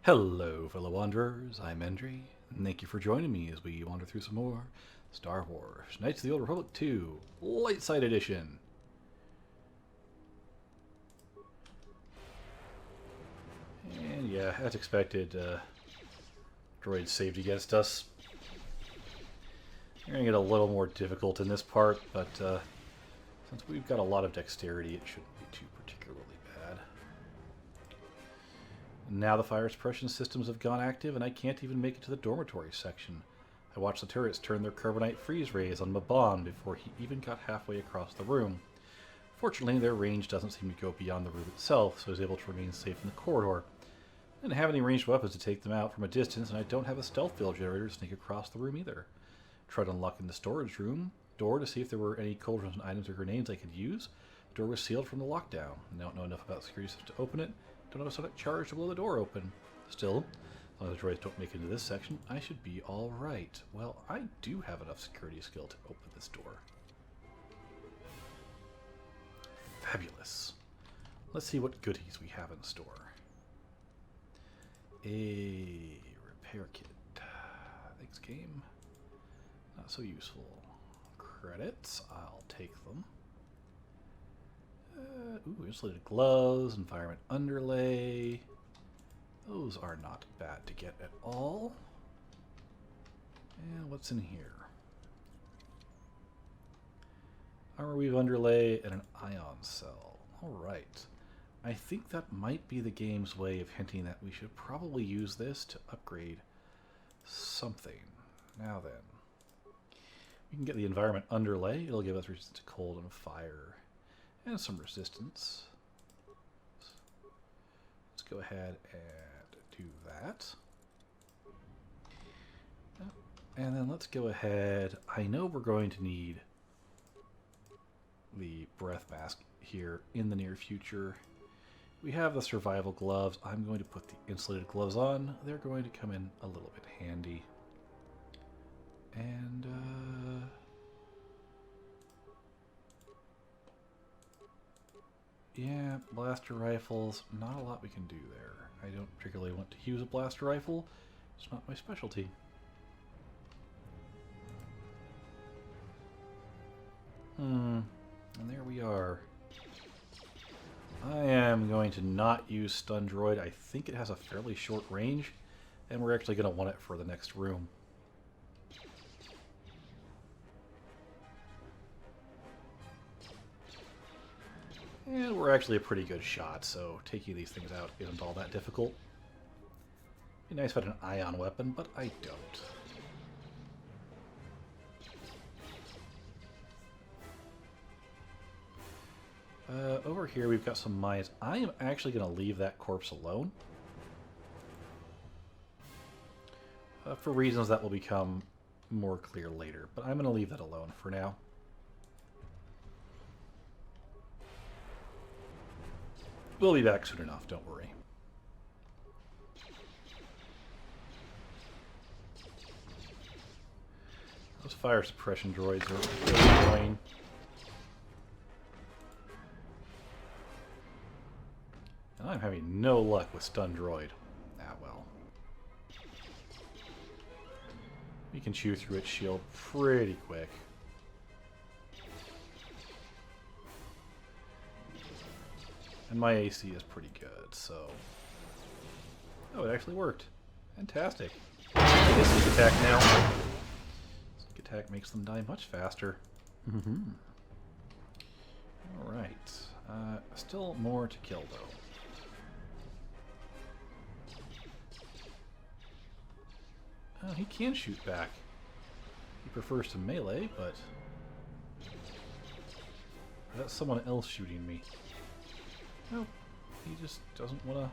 Hello, fellow wanderers. I'm Endri, and thank you for joining me as we wander through some more Star Wars Knights of the Old Republic II, Lightside Edition. And yeah, as expected, droids saved against us. We're going to get a little more difficult in this part, but since we've got a lot of dexterity, it shouldn't be too particularly bad. Now the fire suppression systems have gone active, and I can't even make it to the dormitory section. I watched the turrets turn their carbonite freeze rays on Maban before he even got halfway across the room. Fortunately, their range doesn't seem to go beyond the room itself, so I was able to remain safe in the corridor. I didn't have any ranged weapons to take them out from a distance, and I don't have a stealth field generator to sneak across the room either. Tried unlocking the storage room door to see if there were any cauldrons and items or grenades I could use. The door was sealed from the lockdown. I don't know enough about security systems to open it. Don't have a sonic charge to blow the door open. Still, as long as the droids don't make it into this section, I should be alright. Well, I do have enough security skill to open this door. Fabulous. Let's see what goodies we have in store. A repair kit. Thanks, game. Not so useful. Credits. I'll take them. Insulated gloves, environment underlay. Those are not bad to get at all. And what's in here? Armor weave underlay and an ion cell. Alright. I think that might be the game's way of hinting that we should probably use this to upgrade something. Now then. We can get the environment underlay. It'll give us resistance to cold and fire. And some resistance. Let's go ahead and do that. And then let's go ahead. I know we're going to need the breath mask here in the near future. We have the survival gloves. I'm going to put the insulated gloves on. They're going to come in a little bit handy. And yeah, blaster rifles, not a lot we can do there. I don't particularly want to use a blaster rifle. It's not my specialty. And there we are. I am going to not use stun droid. I think it has a fairly short range, and we're actually going to want it for the next room. And we're actually a pretty good shot, so taking these things out isn't all that difficult. Be nice if I had an ion weapon, but I don't. Over here we've got some mines. I am actually going to leave that corpse alone. For reasons that will become more clear later, but I'm going to leave that alone for now. We'll be back soon enough, don't worry. Those fire suppression droids are really annoying. And I'm having no luck with stun droid. Ah, well. We can chew through its shield pretty quick. And my AC is pretty good, so... Oh, it actually worked. Fantastic. I guess sneak attack now. Sneak attack makes them die much faster. Alright. Still more to kill, though. Oh, he can shoot back. He prefers to melee, but... That's someone else shooting me. No, he just doesn't want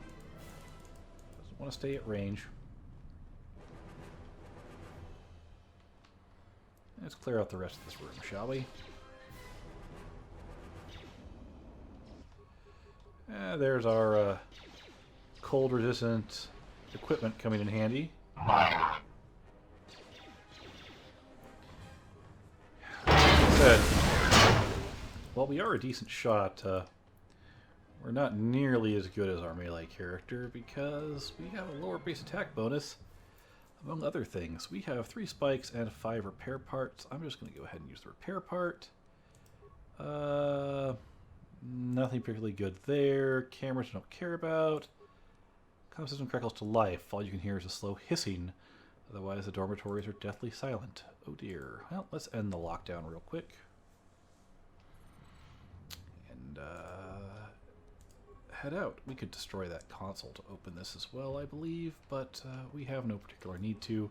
to stay at range. Let's clear out the rest of this room, shall we? There's our cold-resistant equipment coming in handy. Like I said, while we are a decent shot, We're not nearly as good as our melee character because we have a lower base attack bonus. Among other things, we have 3 spikes and 5 repair parts. I'm just going to go ahead and use the repair part. Nothing particularly good there. Cameras I don't care about. Comm system crackles to life. All you can hear is a slow hissing. Otherwise, the dormitories are deathly silent. Oh dear. Well, let's end the lockdown real quick. And head out. We could destroy that console to open this as well, I believe, but we have no particular need to.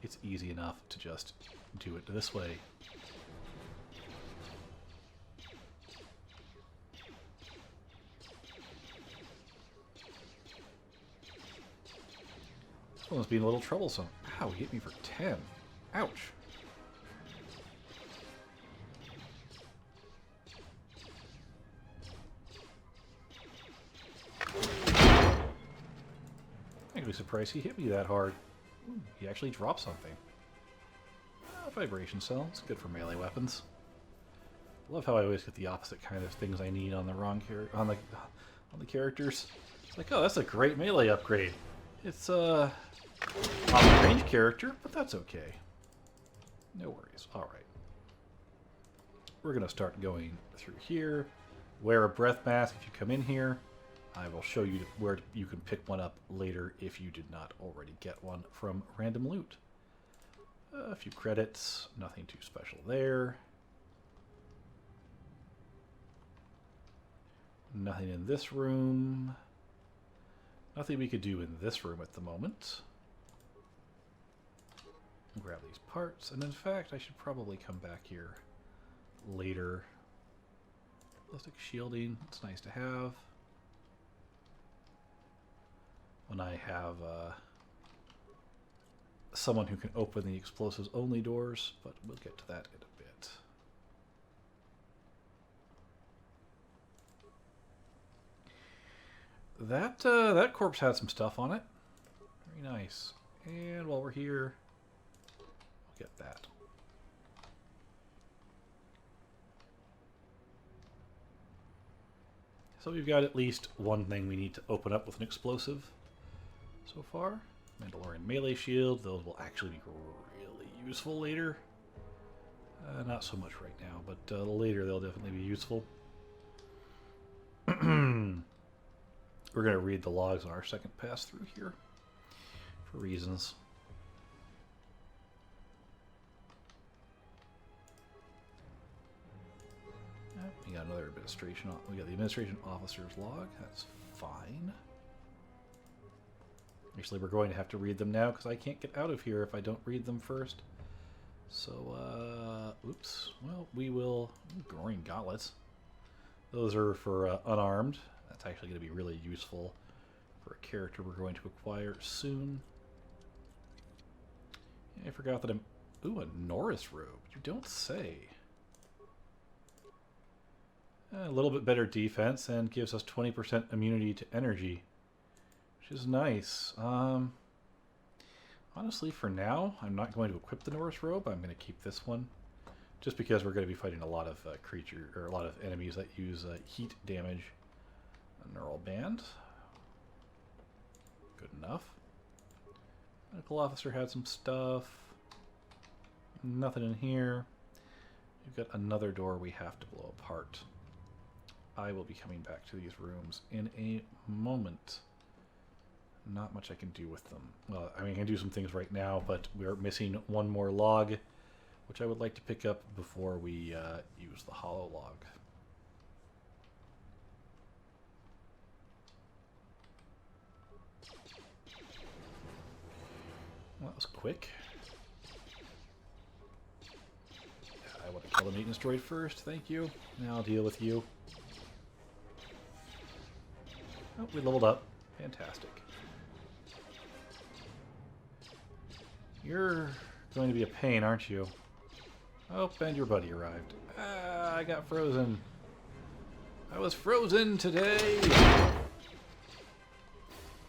It's easy enough to just do it this way. This one's being a little troublesome. Ow, he hit me for 10. Ouch. I'm actually surprised he hit me that hard. Ooh, he actually dropped something. Vibration cell. It's good for melee weapons. Love how I always get the opposite kind of things I need on the wrong on the characters. It's like, oh, that's a great melee upgrade. It's not a range character, but that's okay. No worries. All right. We're gonna start going through here. Wear a breath mask if you come in here. I will show you where you can pick one up later if you did not already get one from random loot. A few credits, nothing too special there. Nothing in this room. Nothing we could do in this room at the moment. Grab these parts, and in fact, I should probably come back here later. Ballistic shielding, it's nice to have. When I have someone who can open the explosives only doors, but we'll get to that in a bit. That corpse had some stuff on it. Very nice. And while we're here, we'll get that. So we've got at least one thing we need to open up with an explosive so far. Mandalorian melee shield. Those will actually be really useful later. Not so much right now, but later they'll definitely be useful. We're going to read the logs on our second pass through here for reasons. We got another administration. We got the administration officer's log. That's fine. Actually, we're going to have to read them now because I can't get out of here if I don't read them first. So, oops. Well, we will. Goring gauntlets. Those are for unarmed. That's actually going to be really useful for a character we're going to acquire soon. I forgot that I'm... Ooh, a Norris robe. You don't say. A little bit better defense and gives us 20% immunity to energy, which is nice. Honestly, for now, I'm not going to equip the Norris robe. I'm going to keep this one, just because we're going to be fighting a lot of a lot of enemies that use heat damage. A neural band, good enough. Medical officer had some stuff. Nothing in here. We've got another door we have to blow apart. I will be coming back to these rooms in a moment. Not much I can do with them. Well, I mean, I can do some things right now, but we're missing one more log, which I would like to pick up before we use the hollow log. Well, that was quick. I want to kill the maintenance droid first, thank you. Now I'll deal with you. Oh, we leveled up. Fantastic. You're going to be a pain, aren't you? Oh, and your buddy arrived. Ah, I got frozen. I was frozen today!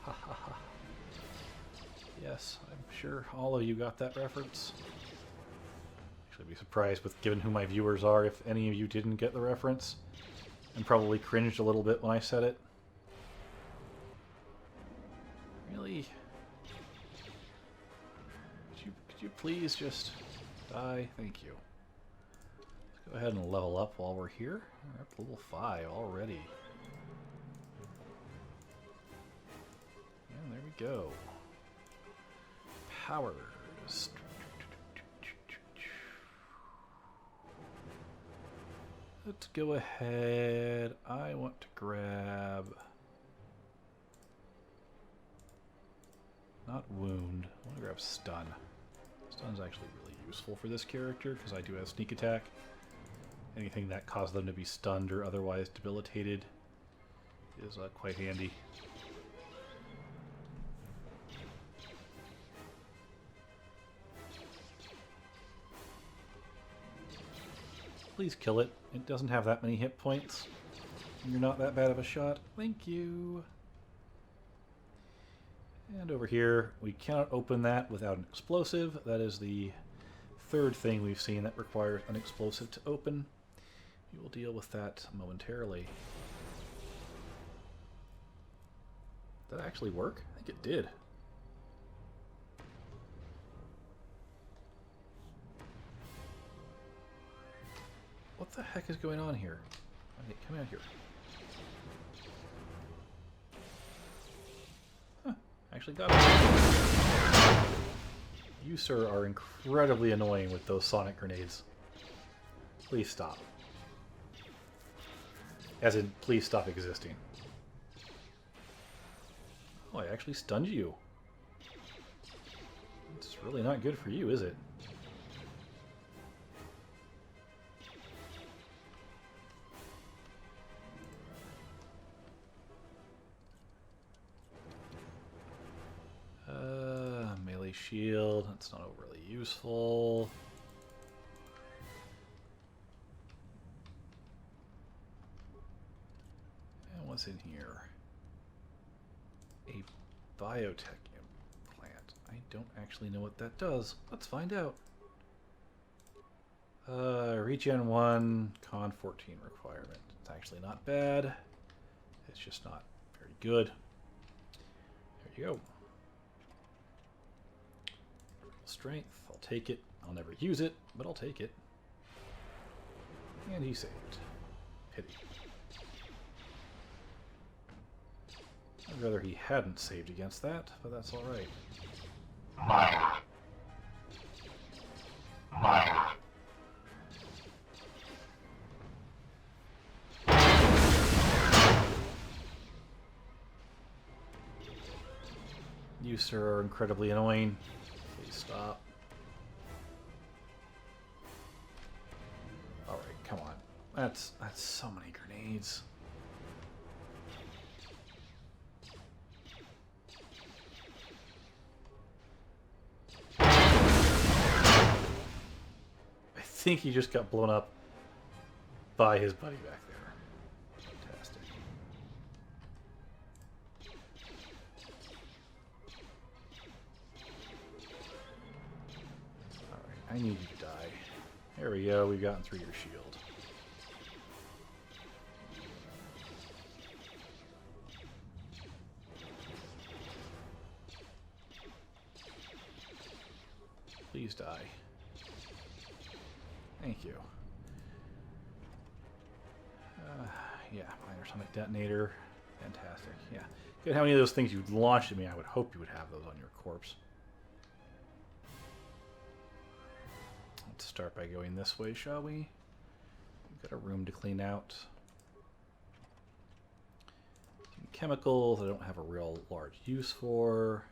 Ha ha ha. Yes, I'm sure all of you got that reference. Actually, I'd be surprised with given who my viewers are if any of you didn't get the reference. and probably cringed a little bit when I said it. Really? Could you please just die? Thank you. Let's go ahead and level up while we're here. We're up to level 5 already. And there we go. Powers. Let's go ahead. I want to grab... Not wound. I want to grab stun. Stun is actually really useful for this character because I do have sneak attack. Anything that causes them to be stunned or otherwise debilitated is quite handy. Please kill it. It doesn't have that many hit points. You're not that bad of a shot. Thank you. And over here, we cannot open that without an explosive. That is the third thing we've seen that requires an explosive to open. We will deal with that momentarily. Did that actually work? I think it did. What the heck is going on here? Okay, come out here. Huh, actually got it. You, sir, are incredibly annoying with those sonic grenades. Please stop. As in, please stop existing. Oh, I actually stunned you. It's really not good for you, is it? Melee shield, that's not overly useful. And what's in here? A biotech implant. I don't actually know what that does. Let's find out. Regen 1, Con 14 requirement. It's actually not bad. It's just not very good. There you go. Strength, I'll take it. I'll never use it, but I'll take it. And he saved. Pity. I'd rather he hadn't saved against that, but that's alright. You, sir, are incredibly annoying. Please stop. Alright, come on. That's so many grenades. I think he just got blown up by his buddy back there. Fantastic. Alright, I need you to die. There we go, we've gotten through your shield. Please die. Thank you. Yeah, minor sonic detonator. Fantastic. Yeah. Good. How many of those things you'd launched at me, I would hope you would have those on your corpse. Let's start by going this way, shall we? We've got a room to clean out. Some chemicals I don't have a real large use for.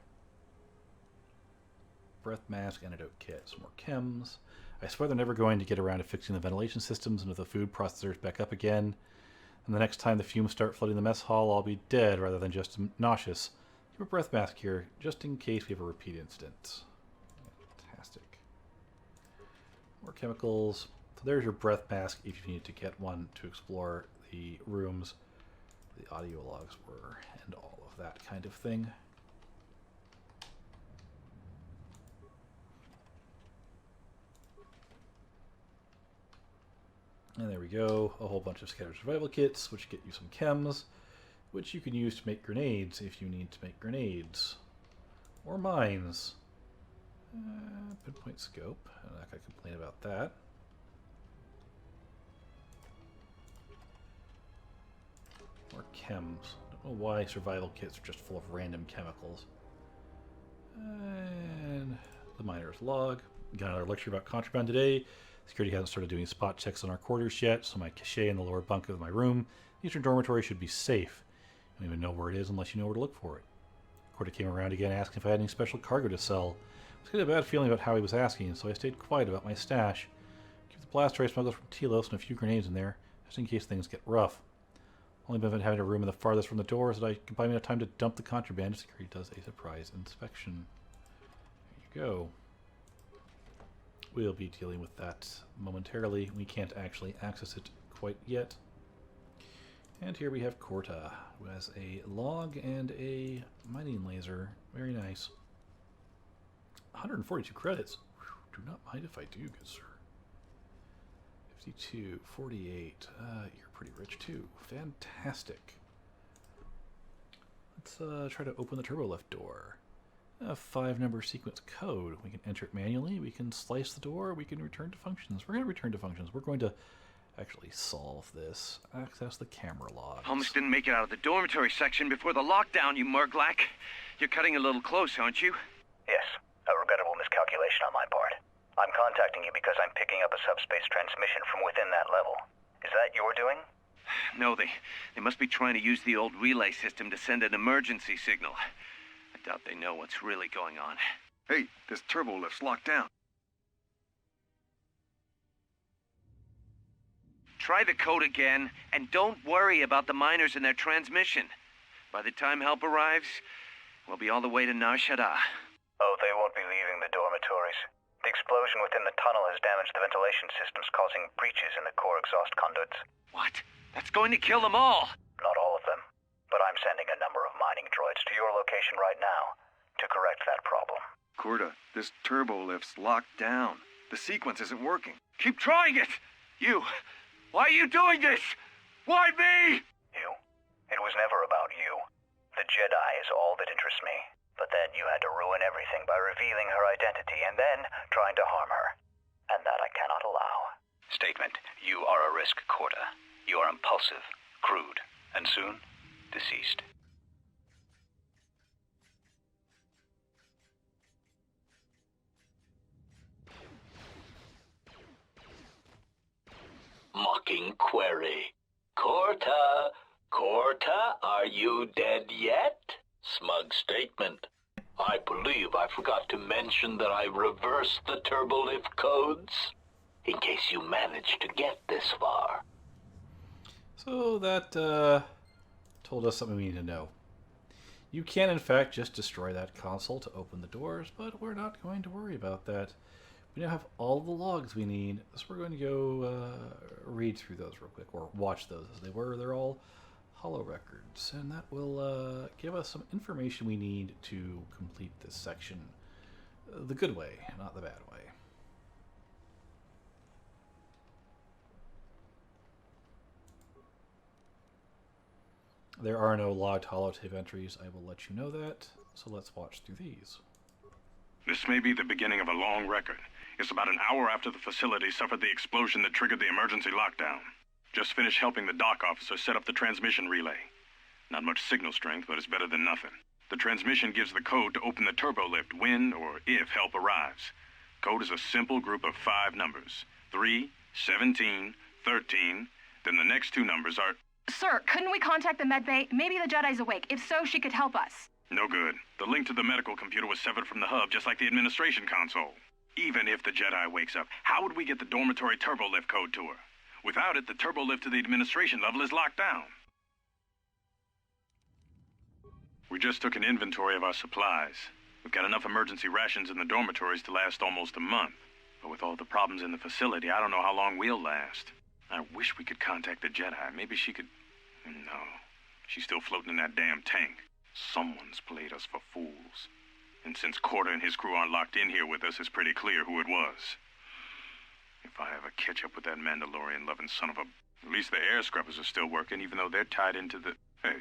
Breath mask, antidote kit, some more chems. I swear they're never going to get around to fixing the ventilation systems and if the food processors back up again. And the next time the fumes start flooding the mess hall, I'll be dead rather than just nauseous. Keep a breath mask here, just in case we have a repeat incident. Fantastic. More chemicals. So there's your breath mask if you need to get one to explore the rooms the audio logs were and all of that kind of thing. And there we go, a whole bunch of scattered survival kits, which get you some chems, which you can use to make grenades if you need to make grenades. Or mines. Pinpoint scope, I'm not going to complain about that. More chems. Don't know why survival kits are just full of random chemicals. And the miner's log. Got another lecture about contraband today. Security hasn't started doing spot checks on our quarters yet, so my cache in the lower bunk of my room, the eastern dormitory, should be safe. You don't even know where it is unless you know where to look for it. Porter came around again asking if I had any special cargo to sell. I was getting a bad feeling about how he was asking, so I stayed quiet about my stash. Keep the blaster I smuggled from Telos and a few grenades in there, just in case things get rough. Only benefit having a room in the farthest from the door so that I can buy me enough time to dump the contraband if security does a surprise inspection. There you go. We'll be dealing with that momentarily. We can't actually access it quite yet. And here we have Kotor, who has a log and a mining laser. Very nice. 142 credits. Whew, do not mind if I do, good sir. 52, 48. You're pretty rich too. Fantastic. Let's try to open the turbo lift door. A 5-number sequence code. We can enter it manually, we can slice the door, we can return to functions. We're going to return to functions. We're going to actually solve this. Access the camera logs. Almost didn't make it out of the dormitory section before the lockdown, you murglack. You're cutting a little close, aren't you? Yes, a regrettable miscalculation on my part. I'm contacting you because I'm picking up a subspace transmission from within that level. Is that your doing? No, they must be trying to use the old relay system to send an emergency signal. I doubt they know what's really going on. Hey, this turbo lift's locked down. Try the code again, and don't worry about the miners and their transmission. By the time help arrives, we'll be all the way to Nar Shaddaa. Oh, they won't be leaving the dormitories. The explosion within the tunnel has damaged the ventilation systems, causing breaches in the core exhaust conduits. What? That's going to kill them all! Not all of them, but I'm sending a number of mining droids to your location right now to correct that problem. Kotor, this turbo lift's locked down. The sequence isn't working. Keep trying it! You! Why are you doing this? Why me? You? It was never about you. The Jedi is all that interests me. But then you had to ruin everything by revealing her identity and then trying to harm her. And that I cannot allow. Statement. You are a risk, Kotor. You are impulsive, crude, and soon, deceased. Mocking query. Kotor, are you dead yet? Smug statement. I believe I forgot to mention that I reversed the turbolift codes, in case you managed to get this far. So that told us something we need to know. You can, in fact, just destroy that console to open the doors, but we're not going to worry about that. We now have all the logs we need, so we're going to go read through those real quick, or watch those as they were. They're all holo records, and that will give us some information we need to complete this section the good way, not the bad way. There are no logged holotape entries, I will let you know that, so let's watch through these. This may be the beginning of a long record. It's about an hour after the facility suffered the explosion that triggered the emergency lockdown. Just finished helping the dock officer set up the transmission relay. Not much signal strength, but it's better than nothing. The transmission gives the code to open the turbo lift when or if help arrives. Code is a simple group of 5 numbers. 3, 17, 13, then the next 2 numbers are... Sir, couldn't we contact the medbay? Maybe the Jedi's awake. If so, she could help us. No good. The link to the medical computer was severed from the hub, just like the administration console. Even if the Jedi wakes up, how would we get the dormitory turbo lift code to her? Without it, the turbo lift to the administration level is locked down. We just took an inventory of our supplies. We've got enough emergency rations in the dormitories to last almost a month. But with all the problems in the facility, I don't know how long we'll last. I wish we could contact the Jedi. Maybe she could... No. She's still floating in that damn tank. Someone's played us for fools. And since Kotor and his crew aren't locked in here with us, it's pretty clear who it was. If If I ever catch up with that Mandalorian-loving son of a... At least the air scrubbers are still working, even though they're tied into the... Hey,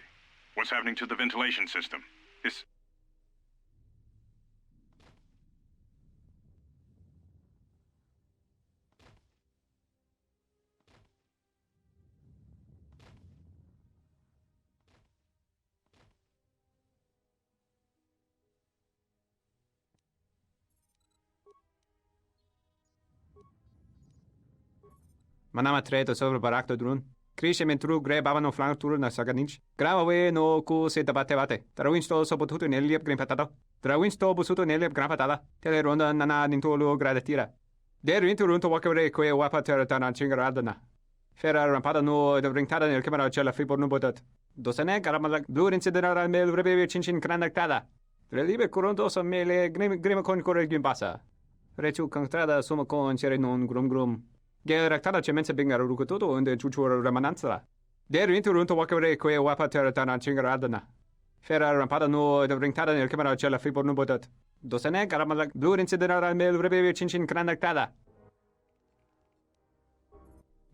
what's happening to the ventilation system? It's... Manama treto sobre barakto drun. Krishe mentru gre babano flank tur na saganich. Grava we no ku se tabate bate. Trawinsto so potuto neliep green patado. Trawinsto busuto neliep gran patada. Tele ronda nana nintolo gradatira. Der inturunto wakere que wapa teratana chingaradana. Fera rampada no de ringtada nel camera cella fi por no botat. Dosene garamalak blue incidera mel rebe chinchin cranactada. Relibe coronto so mele grima con corregim passa. Rechu contrada suma con cere non grum. Geractada cemense bingar rukutoto und chuchur remananza. Der inturunto wakere que wapa teratana chingaradana. Fera rampada no de ringtada nel camera cella fi por no botat. Dosene garamalak blue incidera mel rebe chinchin cranactada.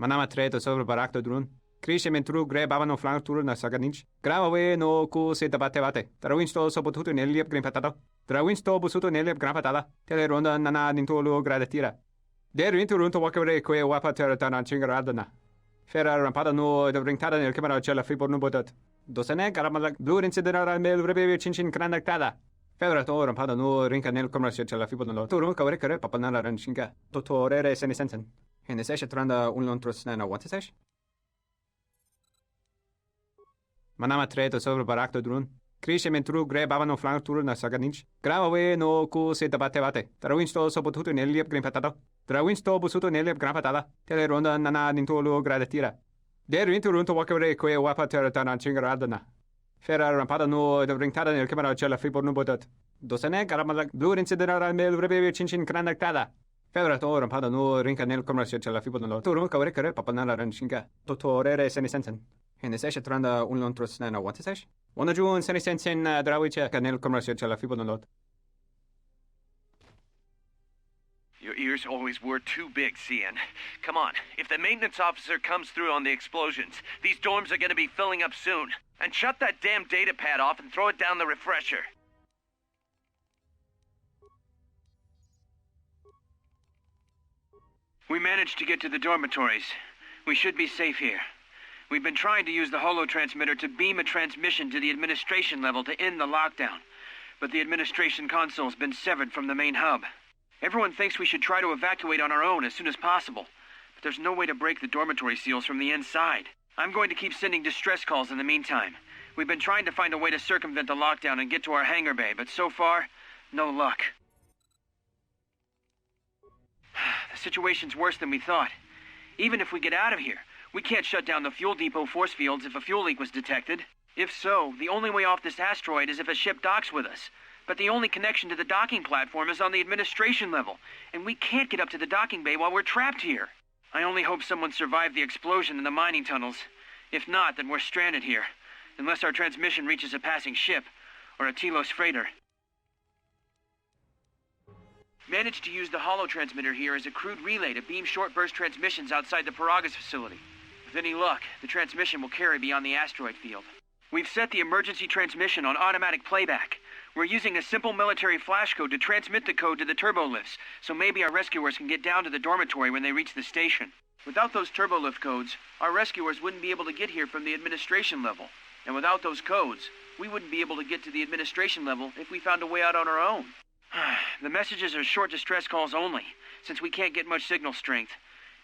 Manama treto sobre barakto drun. Krishe mentru gre babano flank tur na saganich. Grava we no ku se tabate bate. Trawinsto so potuto neliep green patado. Trawinsto busuto neliep gran patada. Tele ronda nana nintolo gradatira. Der inturunto wakere que wapa teratana chingaradana. Fera rampada no de ringtada nel camera cella fi por no botat. Dosene garamalak blue incidera mel rebe chinchin cranactada. Fera to rampada no rinca nel camera cella fi por no. Turu kawre kare papanala ranchinga. Totorere senisensen. En session tranda unlontros nana what is Manama treto sobre barakto drun. Krishe mentru gre babano flank tur na saganich. Grava we no ku se tabate bate. Trawinsto so potuto neliep green patado. Trawinsto busuto neliep gran patada. Tele ronda nana nintolo gradatira. Der inturunto wakere que wapa teratana chingaradana. Fera rampada no de ringtada nel camera cella fi por no botat. Dosene garamalak blue incidera mel rebe chinchin cranactada. Fera to rampada no rinca nel camera cella fi por no. Turu kawre kare papanala ranchinga. Totorere senisensen. En session tranda unlontros nana what is One June senisensen drawiche nel camera cella fi por no. Your ears always were too big, Cian. Come on, if the maintenance officer comes through on the explosions, these dorms are gonna be filling up soon. And shut that damn data pad off and throw it down the refresher. We managed to get to the dormitories. We should be safe here. We've been trying to use the holo-transmitter to beam a transmission to the administration level to end the lockdown. But the administration console's been severed from the main hub. Everyone thinks we should try to evacuate on our own as soon as possible. But there's no way to break the dormitory seals from the inside. I'm going to keep sending distress calls in the meantime. We've been trying to find a way to circumvent the lockdown and get to our hangar bay, but so far, no luck. The situation's worse than we thought. Even if we get out of here, we can't shut down the fuel depot force fields if a fuel leak was detected. If so, the only way off this asteroid is if a ship docks with us. But the only connection to the docking platform is on the administration level, and we can't get up to the docking bay while we're trapped here. I only hope someone survived the explosion in the mining tunnels. If not, then we're stranded here, unless our transmission reaches a passing ship, or a Telos freighter. Managed to use the holo-transmitter here as a crude relay to beam short-burst transmissions outside the Paragas facility. With any luck, the transmission will carry beyond the asteroid field. We've set the emergency transmission on automatic playback. We're using a simple military flash code to transmit the code to the turbolifts, so maybe our rescuers can get down to the dormitory when they reach the station. Without those turbolift codes, our rescuers wouldn't be able to get here from the administration level. And without those codes, we wouldn't be able to get to the administration level if we found a way out on our own. The messages are short distress calls only, since we can't get much signal strength.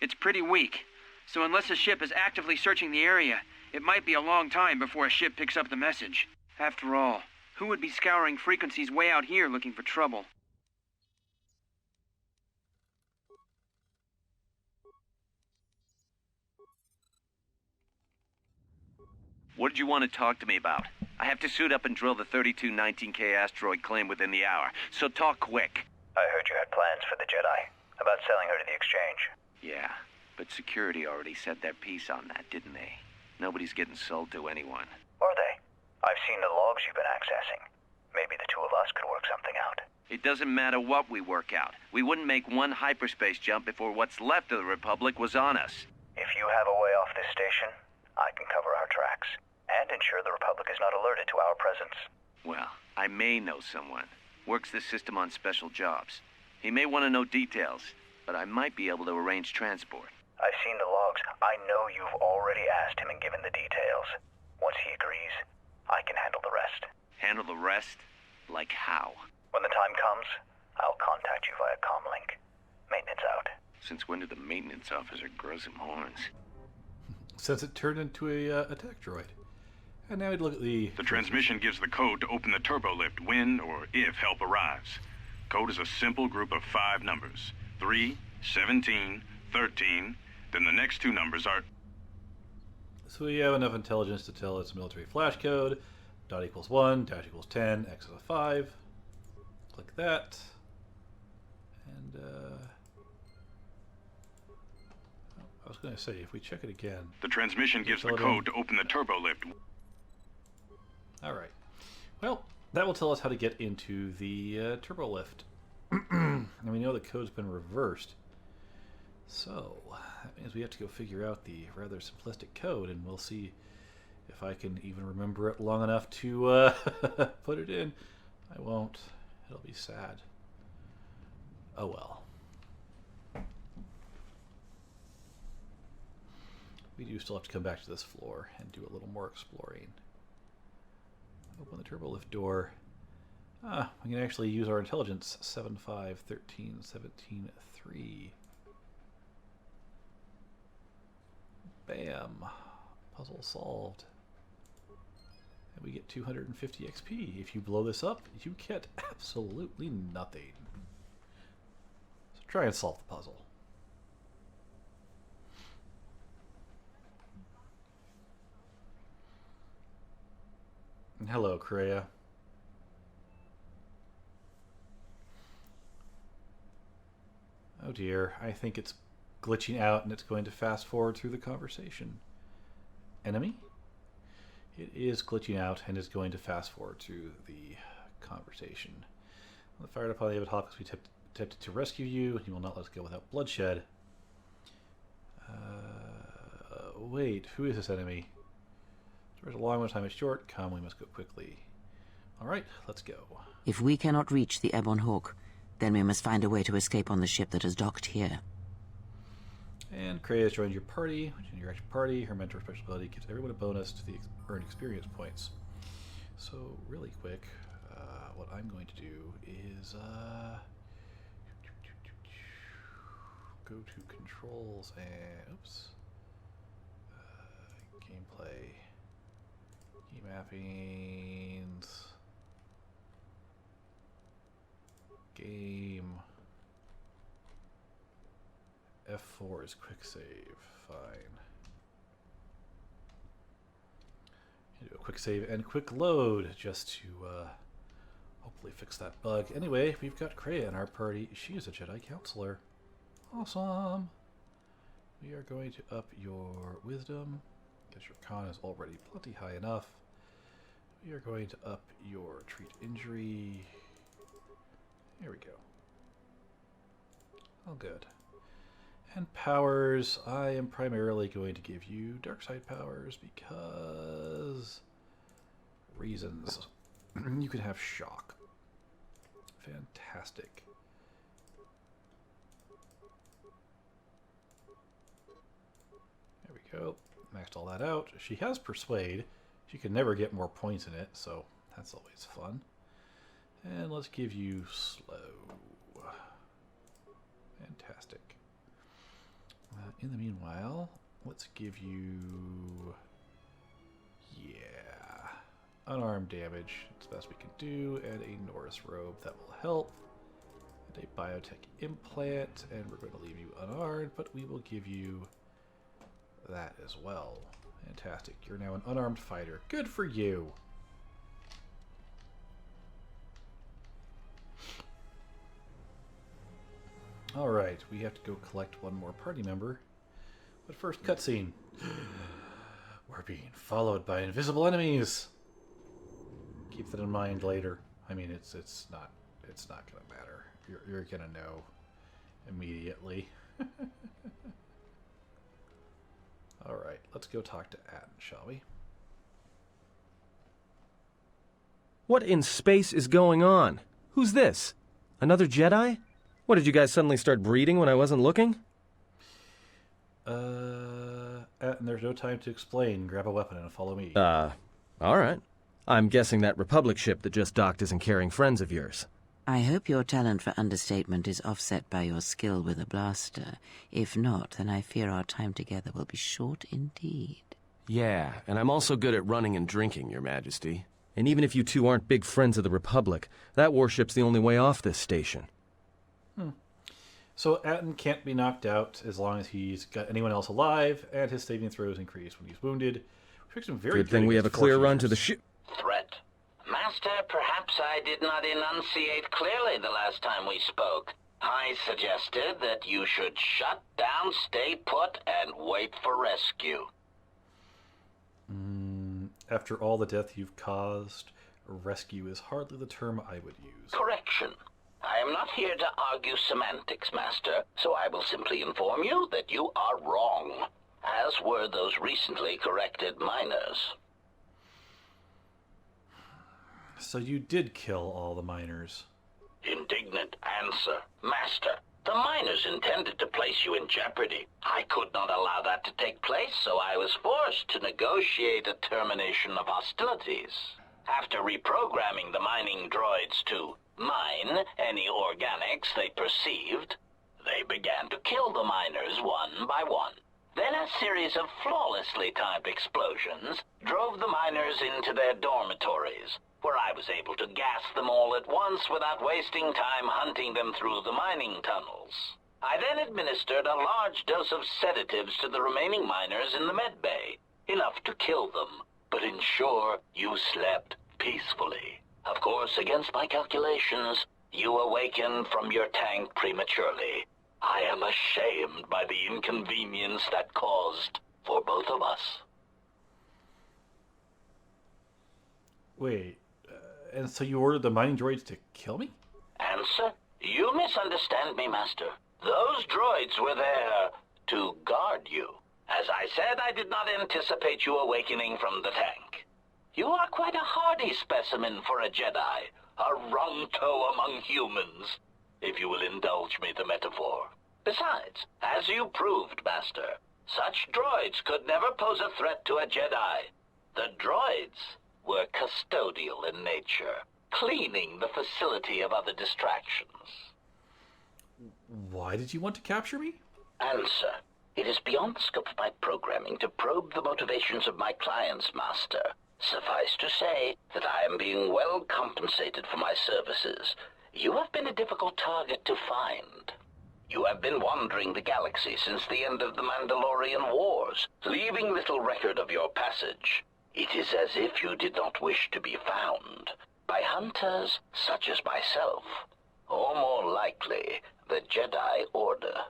It's pretty weak, so unless a ship is actively searching the area, it might be a long time before a ship picks up the message. After all, who would be scouring frequencies way out here looking for trouble? What did you want to talk to me about? I have to suit up and drill the 3219K asteroid claim within the hour, so talk quick. I heard you had plans for the Jedi, about selling her to the exchange. Yeah, but security already said their piece on that, didn't they? Nobody's getting sold to anyone. Are they? I've seen the logs you've been accessing. Maybe the two of us could work something out. It doesn't matter what we work out. We wouldn't make one hyperspace jump before what's left of the Republic was on us. If you have a way off this station, I can cover our tracks and ensure the Republic is not alerted to our presence. Well, I may know someone. Works this system on special jobs. He may want to know details, but I might be able to arrange transport. I've seen the logs. I know you've already asked him and given the details. Once he agrees, I can handle the rest. Handle the rest? Like how? When the time comes, I'll contact you via comlink. Maintenance out. Since when did the maintenance officer grow some horns? Since it turned into a attack droid. And now we'd look at the... The transmission gives the code to open the turbo lift when or if help arrives. Code is a simple group of 5 numbers. 3, 17, 13, then the next 2 numbers are... So we have enough intelligence to tell it's a military flash code. Dot equals 1, dash equals 10, x is a 5. Click that. And, I was going to say, if we check it again... The transmission gives the code to open the turbo lift. Alright. Well, that will tell us how to get into the turbo lift. And we know the code's been reversed. So, that means we have to go figure out the rather simplistic code, and we'll see if I can even remember it long enough to put it in. I won't. It'll be sad. Oh well. We do still have to come back to this floor and do a little more exploring. Open the turbo lift door. We can actually use our intelligence. 7, 5, 13, 17, 3. Bam. Puzzle solved. And we get 250 XP. If you blow this up, you get absolutely nothing. So try and solve the puzzle. And hello, Kreia. Oh dear, I think it's glitching out and it's going to fast forward through the conversation. Enemy? It is glitching out and is going to fast forward through the conversation. When fired upon the Avatopus, we attempted to rescue you, and you will not let us go without bloodshed. Wait, who is this enemy? There's a long one, time is short. Come, we must go quickly. Alright, let's go. If we cannot reach the Ebon Hawk, then we must find a way to escape on the ship that is docked here. And Kreia has joined your party. In your active party, her mentor special ability gives everyone a bonus to the earned experience points. So, really quick, what I'm going to do is go to controls and gameplay, key mappings, game. F4 is quick save. Fine. Do a quick save and quick load just to hopefully fix that bug. Anyway, we've got Kreia in our party. She is a Jedi Counselor. Awesome. We are going to up your wisdom, because your con is already plenty high enough. We are going to up your treat injury. There we go. Oh, good. And powers, I am primarily going to give you dark side powers because reasons. You can have shock. Fantastic. There we go. Maxed all that out. She has persuade. She can never get more points in it, so that's always fun. And let's give you slow. Fantastic. In the meanwhile, let's give you, unarmed damage. It's the best we can do, and a Norris robe that will help, and a biotech implant, and we're going to leave you unarmed, but we will give you that as well. Fantastic. You're now an unarmed fighter. Good for you. Alright, we have to go collect one more party member. But first, cutscene. We're being followed by invisible enemies. Keep that in mind later. I mean, it's not gonna matter. You're gonna know immediately. All right, let's go talk to Atten, shall we? What in space is going on? Who's this? Another Jedi? What, did you guys suddenly start breeding when I wasn't looking? Atten, there's no time to explain. Grab a weapon and follow me. Alright. I'm guessing that Republic ship that just docked isn't carrying friends of yours. I hope your talent for understatement is offset by your skill with a blaster. If not, then I fear our time together will be short indeed. Yeah, and I'm also good at running and drinking, Your Majesty. And even if you two aren't big friends of the Republic, that warship's the only way off this station. So Atten can't be knocked out as long as he's got anyone else alive, and his saving throws increase when he's wounded. Which makes him very good thing we have a clear run to the ship. Threat. Master, perhaps I did not enunciate clearly the last time we spoke. I suggested that you should shut down, stay put, and wait for rescue. After all the death you've caused, rescue is hardly the term I would use. Correction. I am not here to argue semantics, Master, so I will simply inform you that you are wrong, as were those recently corrected miners. So you did kill all the miners? Indignant answer. Master, the miners intended to place you in jeopardy. I could not allow that to take place, so I was forced to negotiate a termination of hostilities. After reprogramming the mining droids to mine any organics they perceived, they began to kill the miners one by one. Then a series of flawlessly timed explosions drove the miners into their dormitories, where I was able to gas them all at once without wasting time hunting them through the mining tunnels. I then administered a large dose of sedatives to the remaining miners in the med bay, enough to kill them, but ensure you slept peacefully. Of course, against my calculations, you awakened from your tank prematurely. I am ashamed by the inconvenience that caused for both of us. Wait, and so you ordered the mining droids to kill me? Answer? You misunderstand me, Master. Those droids were there to guard you. As I said, I did not anticipate you awakening from the tank. You are quite a hardy specimen for a Jedi, a Ronto among humans, if you will indulge me the metaphor. Besides, as you proved, Master, such droids could never pose a threat to a Jedi. The droids were custodial in nature, cleaning the facility of other distractions. Why did you want to capture me? Answer. It is beyond the scope of my programming to probe the motivations of my clients, Master. Suffice to say that I am being well compensated for my services. You have been a difficult target to find. You have been wandering the galaxy since the end of the Mandalorian Wars, leaving little record of your passage. It is as if you did not wish to be found by hunters such as myself, or more likely, the Jedi Order.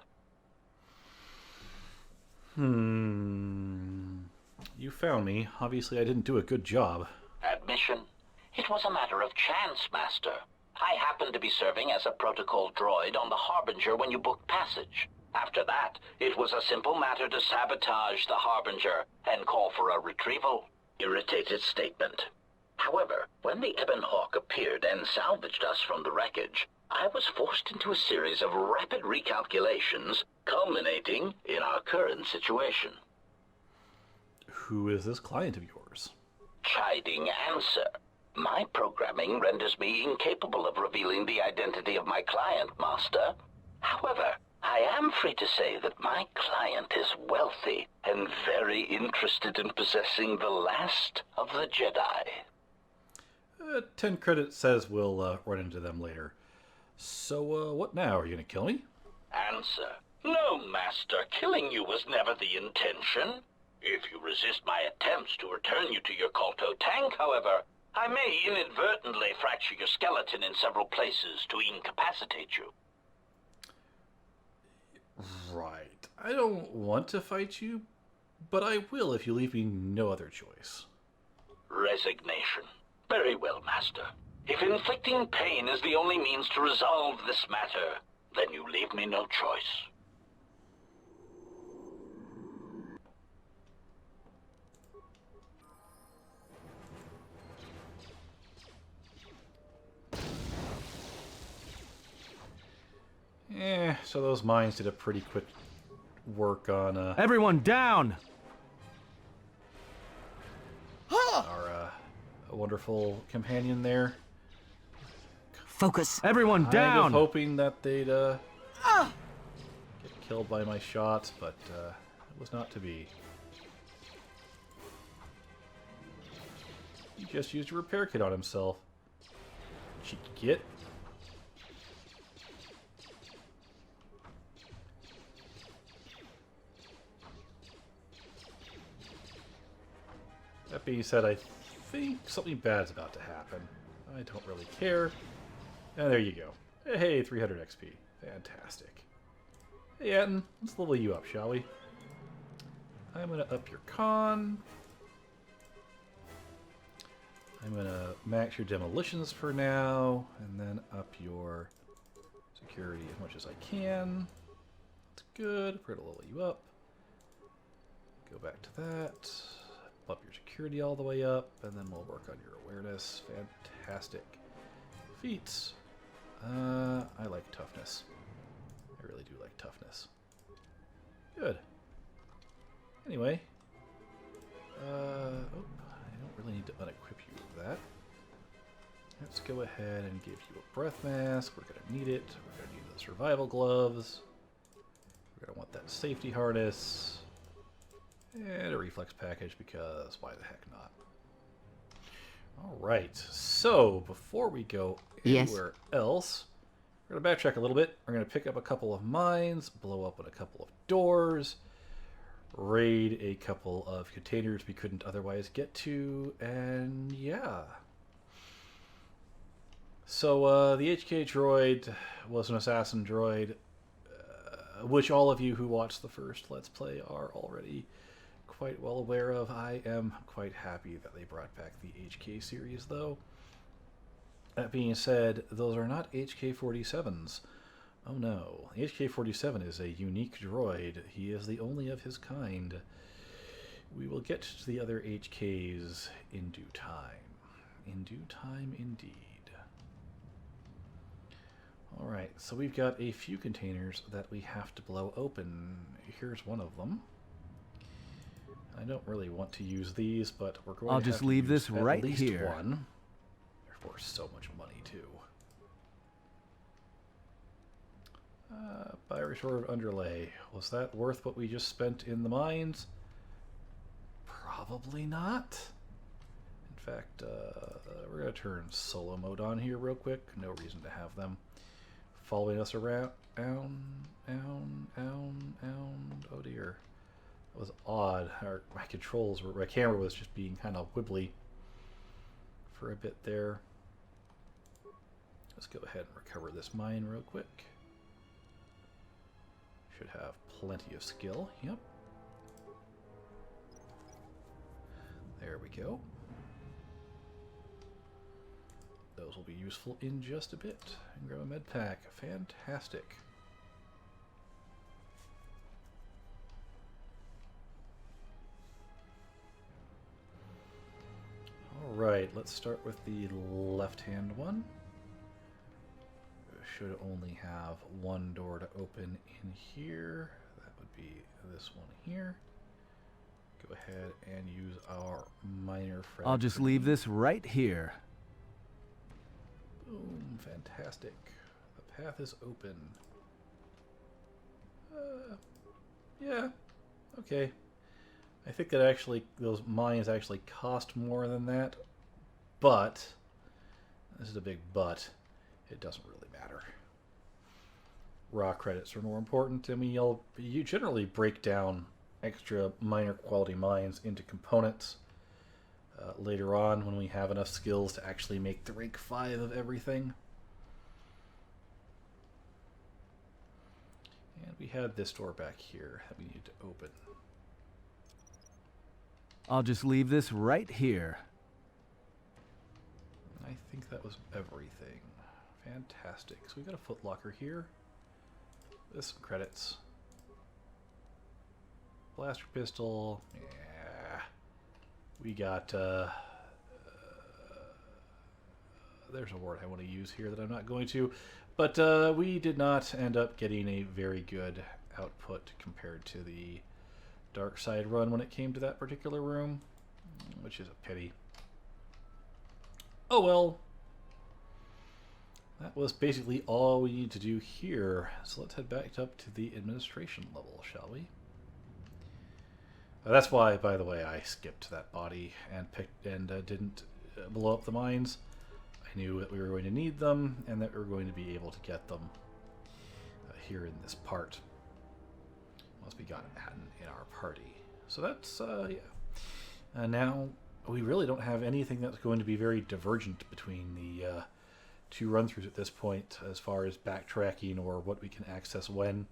You found me. Obviously, I didn't do a good job. Admission? It was a matter of chance, Master. I happened to be serving as a protocol droid on the Harbinger when you booked passage. After that, it was a simple matter to sabotage the Harbinger and call for a retrieval. Irritated statement. However, when the Ebon Hawk appeared and salvaged us from the wreckage, I was forced into a series of rapid recalculations, culminating in our current situation. Who is this client of yours? Chiding answer. My programming renders me incapable of revealing the identity of my client, Master. However, I am free to say that my client is wealthy and very interested in possessing the last of the Jedi. 10 credit says we'll run into them later. So, what now? Are you going to kill me? Answer. No, Master. Killing you was never the intention. If you resist my attempts to return you to your Kotor tank, however, I may inadvertently fracture your skeleton in several places to incapacitate you. Right. I don't want to fight you, but I will if you leave me no other choice. Resignation. Very well, Master. If inflicting pain is the only means to resolve this matter, then you leave me no choice. So those mines did a pretty quick work on Everyone down! our wonderful companion there. Focus. Everyone I down! was hoping that they'd get killed by my shots, but it was not to be. He just used a repair kit on himself. Cheeky git. That being said, I think something bad's about to happen. I don't really care. And there you go. Hey, 300 XP. Fantastic. Hey, Atten, let's level you up, shall we? I'm going to up your con. I'm going to max your demolitions for now, and then up your security as much as I can. That's good. We're going to level you up. Go back to that. Up your security all the way up, and then we'll work on your awareness. Fantastic. Feats. I like toughness. I really do like toughness. Good. Anyway. I don't really need to unequip you with that. Let's go ahead and give you a breath mask. We're going to need it. We're going to need the survival gloves. We're going to want that safety harness. And a reflex package, because why the heck not? Alright, so before we go anywhere else, we're going to backtrack a little bit. We're going to pick up a couple of mines, blow up a couple of doors, raid a couple of containers we couldn't otherwise get to, and yeah. So the HK droid was an assassin droid, which all of you who watched the first Let's Play are already quite well aware of. I am quite happy that they brought back the HK series, though. That being said, those are not HK-47s. Oh no, the HK-47 is a unique droid. He is the only of his kind. We will get to the other HKs in due time. In due time, indeed. Alright, so we've got a few containers that we have to blow open. Here's one of them. I don't really want to use these, but we're going to have to leave use this right at least here. one. They're worth so much money, too. Irish Order of Underlay. Was that worth what we just spent in the mines? Probably not. In fact, we're going to turn solo mode on here real quick. No reason to have them following us around. Oh dear. That was odd. My controls were, my camera was just being kind of wibbly for a bit there. Let's go ahead and recover this mine real quick. Should have plenty of skill. Yep. There we go. Those will be useful in just a bit. And grab a med pack. Fantastic. Alright, let's start with the left-hand one. Should only have one door to open in here. That would be this one here. Go ahead and use our minor frag. I'll just leave this right here. Boom, fantastic. The path is open. Yeah, okay. I think that actually, those mines actually cost more than that, but, this is a big but, it doesn't really matter. Raw credits are more important. I mean, you generally break down extra minor quality mines into components later on when we have enough skills to actually make the rank 5 of everything. And we had this door back here that we need to open. I'll just leave this right here. I think that was everything. Fantastic. So we got a footlocker here. There's some credits. Blaster pistol. Yeah. We got, there's a word I want to use here that I'm not going to. But we did not end up getting a very good output compared to the dark side run when it came to that particular room, which is a pity. Oh well. That was basically all we need to do here. So let's head back up to the administration level, shall we? That's why, by the way, I skipped that body and didn't blow up the mines. I knew that we were going to need them and that we were going to be able to get them here in this part. Once we got Atten in our party. So that's, yeah. Now, we really don't have anything that's going to be very divergent between the two run-throughs at this point as far as backtracking or what we can access when.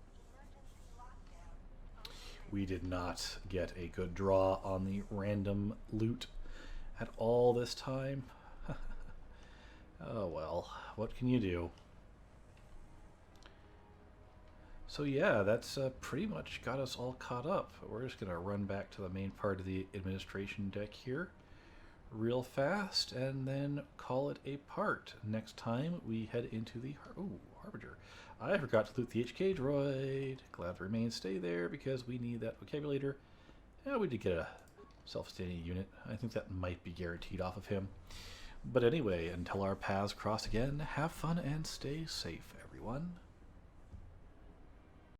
We did not get a good draw on the random loot at all this time. Oh well, what can you do? So yeah, that's pretty much got us all caught up. We're just going to run back to the main part of the administration deck here real fast and then call it a part. Next time we head into the Harbinger. I forgot to loot the HK droid. Glad to remain stay there because we need that vocabulator. Yeah, we did get a self-standing unit. I think that might be guaranteed off of him. But anyway, until our paths cross again, have fun and stay safe, everyone.